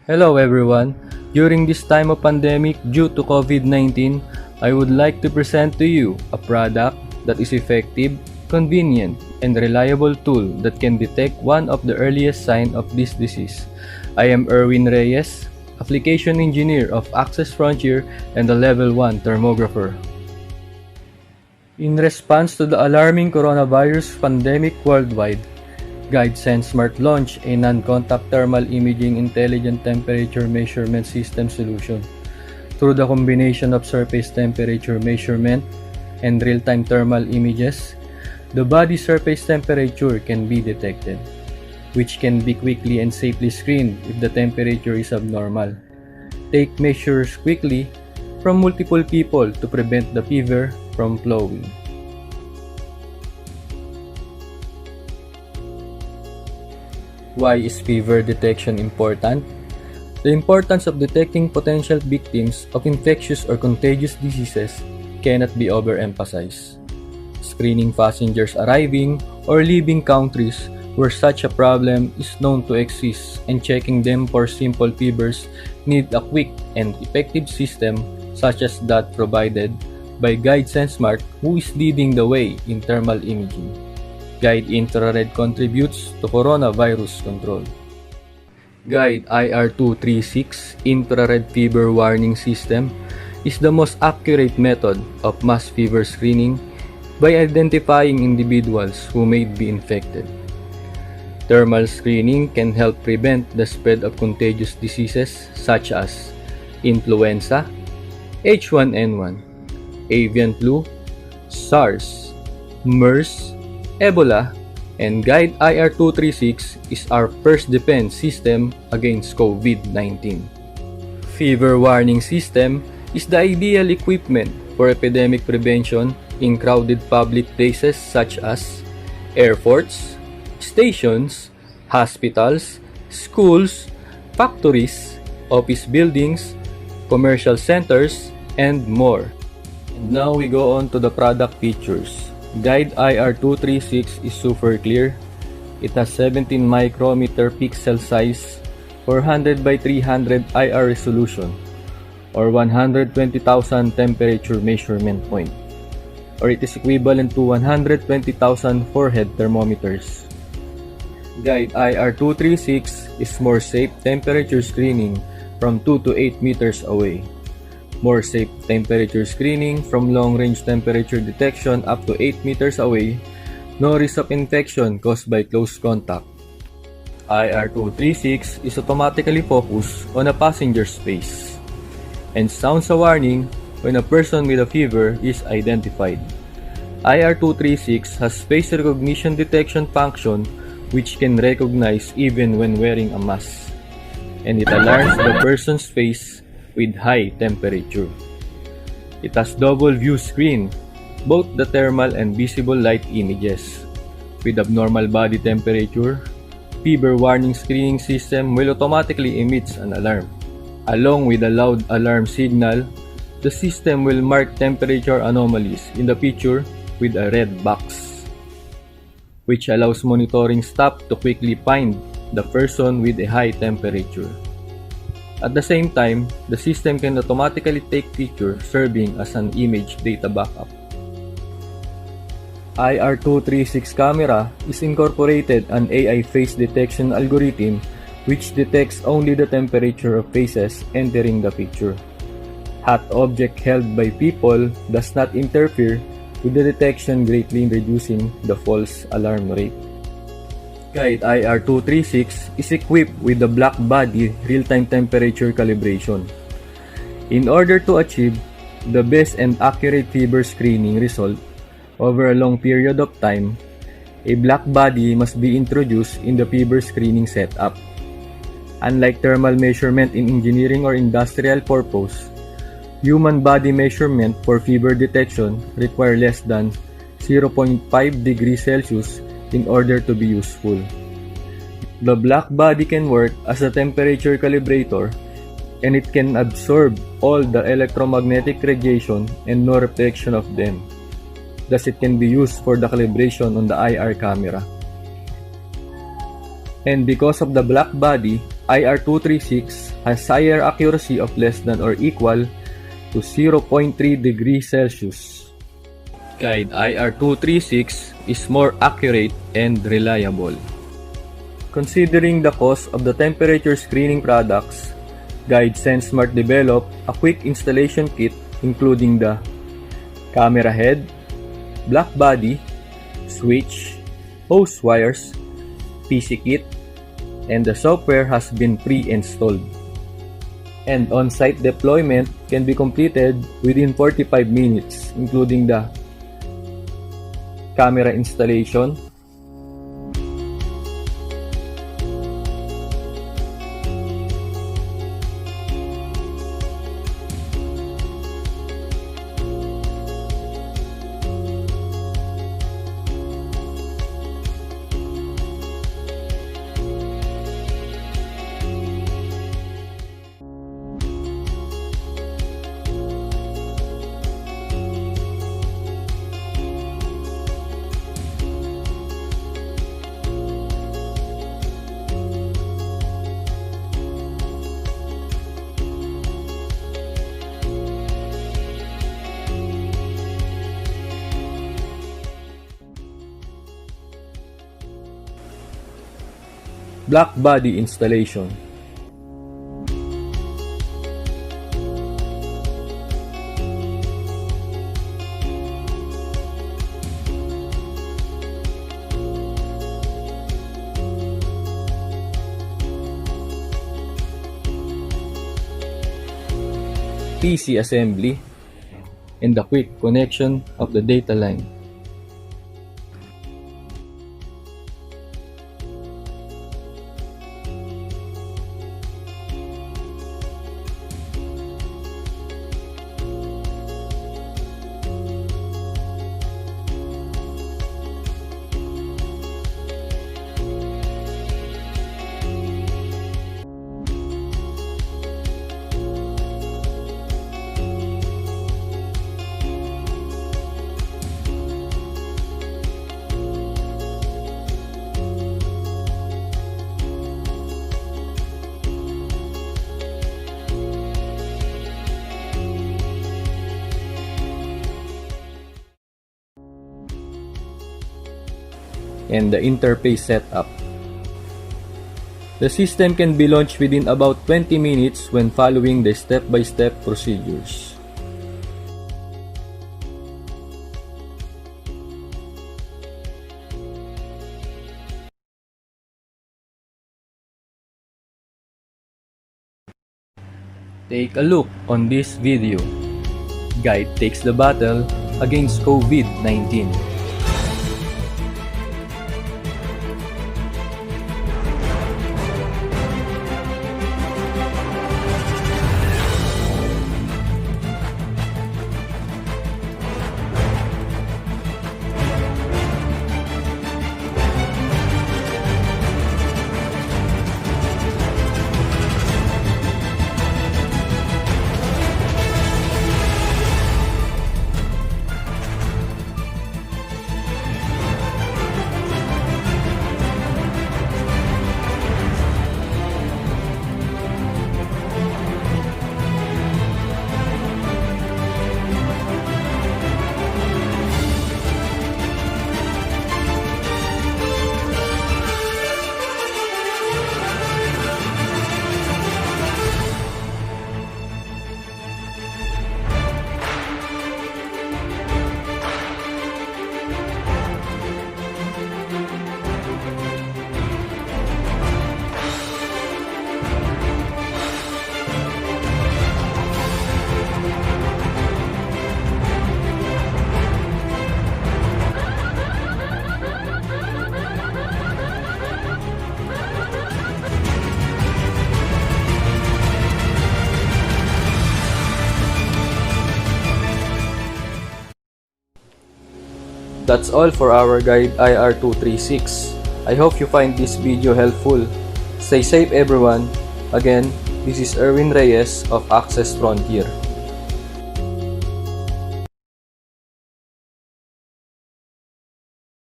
Hello everyone. During this time of pandemic due to COVID-19, I would like to present to you a product that is effective, convenient, and reliable tool that can detect one of the earliest signs of this disease. I am Erwin Reyes, Application Engineer of Access Frontier and a Level 1 Thermographer. In response to the alarming coronavirus pandemic worldwide, GuideSenseSmart launched a non-contact thermal imaging intelligent temperature measurement system solution. Through the combination of surface temperature measurement and real-time thermal images, the body surface temperature can be detected, which can be quickly and safely screened if the temperature is abnormal. Take measures quickly from multiple people to prevent the fever from flowing. Why is fever detection important? The importance of detecting potential victims of infectious or contagious diseases cannot be overemphasized. Screening passengers arriving or leaving countries where such a problem is known to exist and checking them for simple fevers need a quick and effective system such as that provided by GuideSenseSmart, who is leading the way in thermal imaging. Guide Infrared contributes to coronavirus control. Guide IR236 Infrared Fever Warning System is the most accurate method of mass fever screening by identifying individuals who may be infected. Thermal screening can help prevent the spread of contagious diseases such as influenza, H1N1, avian flu, SARS, MERS, Ebola, and Guide IR236 is our first defense system against COVID-19. Fever Warning System is the ideal equipment for epidemic prevention in crowded public places such as airports, stations, hospitals, schools, factories, office buildings, commercial centers, and more. And now we go on to the product features. Guide IR236 is super clear. It has 17 micrometer pixel size, 400 by 300 IR resolution, or 120,000 temperature measurement point, or it is equivalent to 120,000 forehead thermometers. Guide IR236 is more safe temperature screening from 2 to 8 meters away. More safe temperature screening from long-range temperature detection up to 8 meters away. No risk of infection caused by close contact. IR236 is automatically focused on a passenger's face and sounds a warning when a person with a fever is identified. IR236 has face recognition detection function which can recognize even when wearing a mask, and it alarms the person's face with high temperature. It has double view screen, both the thermal and visible light images. With abnormal body temperature, fever warning screening system will automatically emit an alarm. Along with a loud alarm signal, the system will mark temperature anomalies in the picture with a red box, which allows monitoring staff to quickly find the person with a high temperature. At the same time, the system can automatically take pictures serving as an image data backup. IR236 camera is incorporated an AI face detection algorithm which detects only the temperature of faces entering the picture. Hot object held by people does not interfere with the detection, greatly reducing the false alarm rate. Guide IR236 is equipped with the black body real-time temperature calibration. In order to achieve the best and accurate fever screening result over a long period of time, a black body must be introduced in the fever screening setup. Unlike thermal measurement in engineering or industrial purpose, human body measurement for fever detection require less than 0.5 degrees Celsius in order to be useful. The black body can work as a temperature calibrator, and it can absorb all the electromagnetic radiation and no reflection of them. Thus, it can be used for the calibration on the IR camera. And because of the black body, IR236 has higher accuracy of less than or equal to 0.3 degrees Celsius. Guide IR236 is more accurate and reliable. Considering the cost of the temperature screening products, Guide SenseSmart developed a quick installation kit including the camera head, black body, switch, hose wires, PC kit, and the software has been pre-installed. And on-site deployment can be completed within 45 minutes, including the camera installation, black body installation. PC assembly and the quick connection of the data line. And the interface setup. The system can be launched within about 20 minutes when following the step-by-step procedures. Take a look on this video. Guide takes the battle against COVID-19. That's all for our guide IR236. I hope you find this video helpful. Stay safe everyone. Again, this is Erwin Reyes of Access Frontier.